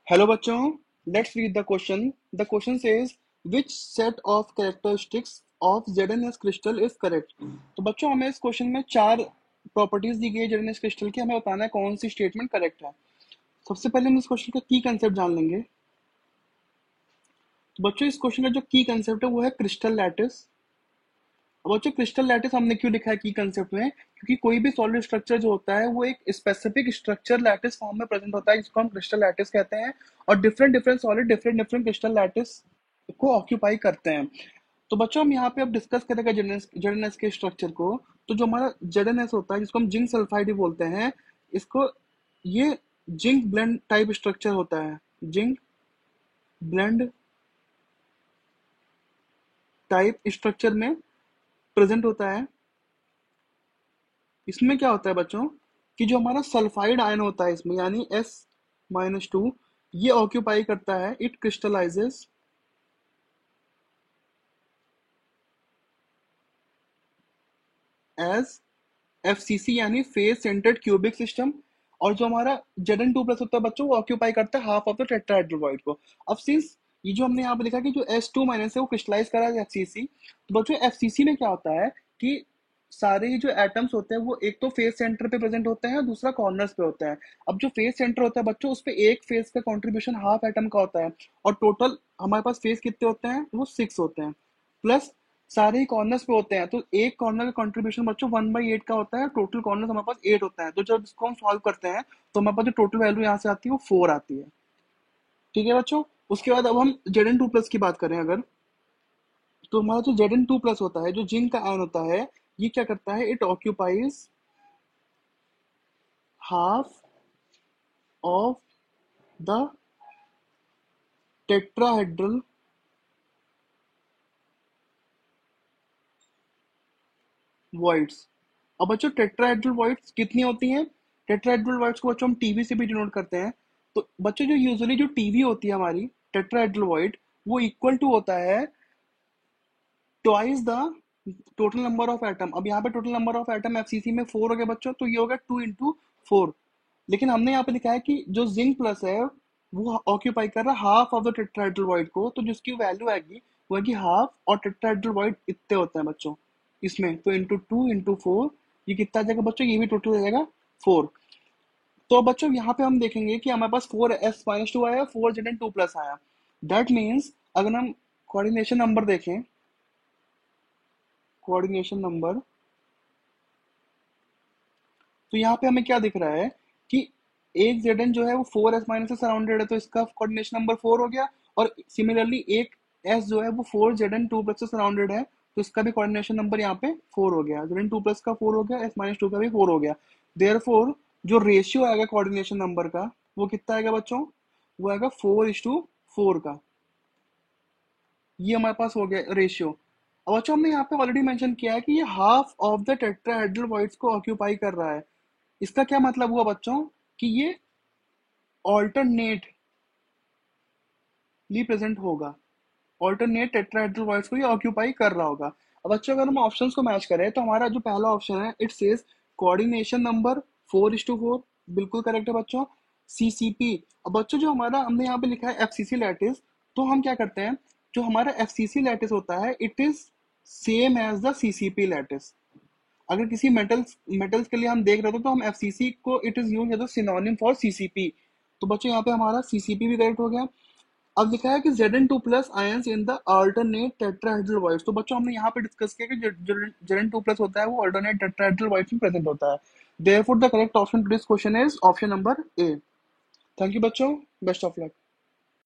Hello बच्चों, let's read the question. The question says which set of characteristics of ZnS crystal is correct. तो बच्चों, हमें इस question में चार प्रॉपर्टीज दी गई है जेडएनएस क्रिस्टल की. हमें बताना है कौन सी स्टेटमेंट करेक्ट है. सबसे पहले हम इस क्वेश्चन का की कंसेप्ट जान लेंगे. तो बच्चों, इस क्वेश्चन का जो की कंसेप्ट है वो है क्रिस्टल लैटिस. अब बच्चों, क्रिस्टल लैटिस हमने क्यों लिखा है की कंसेप्ट में? क्योंकि कोई भी सॉलिड स्ट्रक्चर जो होता है वो एक स्पेसिफिक स्ट्रक्चर लैटिस फॉर्म में प्रेजेंट होता है, जिसको हम क्रिस्टल लैटिस कहते हैं. और different different solid different different crystal lattice को ऑक्यूपाई करते हैं. तो बच्चों, हम यहाँ पे अब डिस्कस करेंगे जेडएनएस के स्ट्रक्चर को. तो जो हमारा जेडएनएस होता है, जिसको हम जिंक सल्फाइड भी बोलते हैं, इसको ये जिंक ब्लेंड टाइप स्ट्रक्चर होता है. जिंक ब्लेंड टाइप स्ट्रक्चर में प्रेजेंट होता है. इसमें क्या होता है बच्चों कि जो हमारा सल्फाइड आयन होता है इसमें, यानी S-2, ये ऑक्यूपाई करता है. इट क्रिस्टलाइजेस एज FCC यानी फेस सेंटर्ड क्यूबिक सिस्टम. और जो हमारा Zn2+ होता है बच्चों, वो ऑक्यूपाई करता है half of the tetrahedral void को. अब सिंस ये जो हमने यहाँ पे लिखा कि जो S2- है वो क्रिस्टलाइज करा है FCC. तो बच्चों, FCC में क्या होता है कि सारे ही जो एटम्स होते हैं वो एक तो फेस सेंटर पे प्रेजेंट होते हैं और दूसरा कॉर्नर्स पे होता है. अब जो फेस सेंटर होता है बच्चों, उस पे एक फेस का कंट्रीब्यूशन हाफ एटम का होता है. और टोटल हमारे पास फेस कितने होते हैं? वो 6 होते हैं. प्लस सारे ही कॉर्नर्स पे होते हैं, तो एक कॉर्नर का कंट्रीब्यूशन बच्चों 1/8 का होता है. टोटल कॉर्नर हमारे पास 8 होता है. तो जब इसको हम सॉल्व करते हैं तो हमारे पास जो टोटल वैल्यू यहाँ से आती है वो 4 आती है. ठीक है बच्चों. उसके बाद अब हम Zn2+ की बात करें अगर, तो हमारा जो Zn2+ होता है, जो जिंक का आयन होता है, ये क्या करता है? It occupies half of the tetrahedral voids. अब बच्चों, टेट्राहेड्रल वॉइड्स कितनी होती हैं? टेट्राहेड्रल वॉइड्स को बच्चों हम टीवी से भी डिनोट करते हैं. तो बच्चों, जो यूजुअली जो टीवी होती है हमारी टेट्राहेड्रल वॉइड, वो इक्वल टू होता है twice the total number of atom. अब यहाँ पे total number of atom FCC में 4 हो गया बच्चों, तो ये होगा 2 × 4. लेकिन हमने यहाँ पे लिखा है कि जो जिंक प्लस है वो ऑक्यूपाई कर रहा है half of the tetrahedral void को. तो जिसकी वैल्यू आएगी वो आएगी हाफ. और टेट्राहेड्रल वॉइड इतने होते हैं बच्चों इसमें, तो ×2 × 4 ये कितना आ जाएगा बच्चों? ये भी टोटल आ जाएगा 4. तो बच्चों, यहाँ पे हम देखेंगे कि हमारे पास 4S-2 आया, 4Zn2+ आया. दैट मीन्स अगर हम कोऑर्डिनेशन नंबर देखें, कोऑर्डिनेशन नंबर, तो यहाँ पे हमें क्या दिख रहा है कि एक Zn जो है वो 4S- से सराउंडेड है, तो इसका कोऑर्डिनेशन नंबर 4 हो गया. और सिमिलरली एक S जो है वो 4Zn2+ से सराउंडेड है, तो इसका भी कोऑर्डिनेशन नंबर यहाँ पे 4 हो गया. Zn2+ का 4 हो गया, S-2 का भी 4 हो गया. देयरफॉर जो रेशियो आएगा कोऑर्डिनेशन नंबर का, वो कितना आएगा बच्चों? वो आएगा 4:4 का. ये हमारे पास हो गया रेशियो. अब बच्चों, हमने यहाँ पे ऑलरेडी मेंशन किया है कि ये half of the tetrahedral voids को ऑक्यूपाई कर रहा है. इसका क्या मतलब हुआ बच्चों कि ये ऑल्टरनेटली प्रेजेंट होगा. ऑल्टरनेट टेट्राहेड्रल वॉइड्स को ये ऑक्यूपाई कर रहा होगा. अब बच्चों, अगर हम ऑप्शंस को मैच करें तो हमारा जो पहला ऑप्शन है, इट सेज कोऑर्डिनेशन नंबर 4:4. बिल्कुल करेक्ट है बच्चों. CCP. अब बच्चों, जो हमारा हमने यहाँ पे लिखा है FCC लैटिस, तो हम क्या करते हैं, जो हमारा FCC लैटिस होता है, it is same as the CCP lattice. अगर किसी मेटल्स मेटल्स के लिए हम देख रहे थे तो हम FCC को it is use as a synonym for CCP. तो बच्चों, यहाँ पे हमारा CCP भी करेक्ट हो गया. अब लिखा है कि Zn2+ ions in the alternate tetrahedral voids. तो बच्चों, हमने यहाँ पे डिस्कस किया कि जो Zn2+ होता है वो अल्टरनेट टेट्राहेड्रल वॉइड्स में प्रेजेंट होता है. Therefore the correct option to this question is option number A. Thank you बच्चों. Best of luck.